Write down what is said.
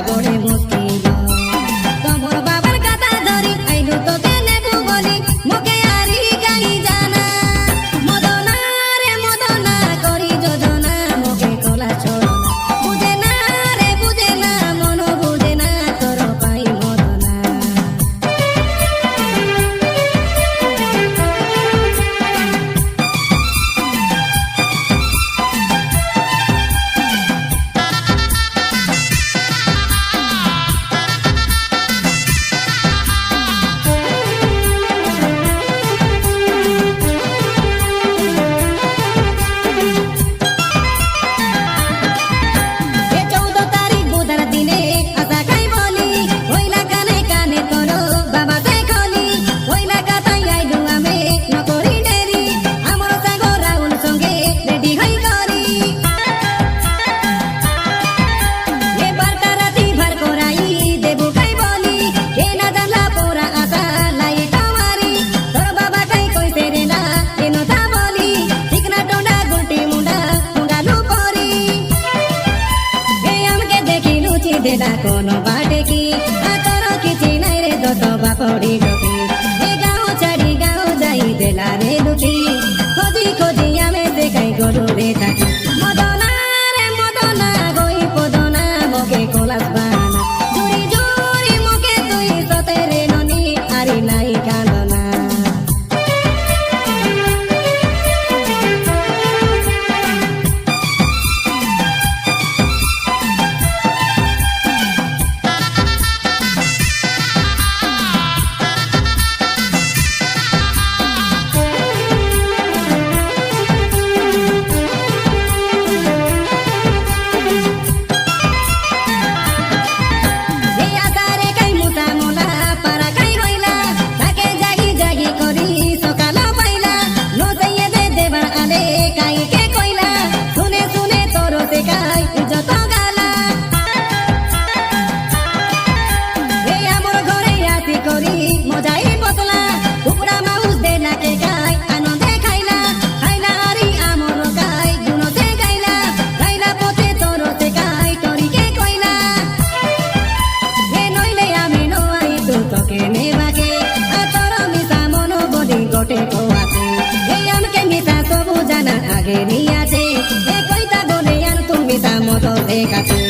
বড়ে মুশকিল তোমার বাবার কথা ধরি আইলু তোকে নেবু বলি মুখে আরি গাই জানা মদনা রে মদনা করি যোজনা মুখে কলা ছোড়না বুঝে না রে বুঝে না মন বুঝে না তোর পাই মদনা কোনো বাটে কি তোর কিছু নাই রে দোষ বাপড়ি ঢুকি এ গাঁও ছাড়ি গাঁও যাই দেলা রে লুকি খোঁজি খোঁজি আমি দেখাই গরু রে থাকি মদনা রে মদনা গই পদনা মুখে কলাস বানা জুড়ি জুড়ি মুখে তুই সতে রে ননি আরি নাই কান্দনা আগে নিয়ে আছে এ কইতা বলে আর তুমি তা মতো দেখাতে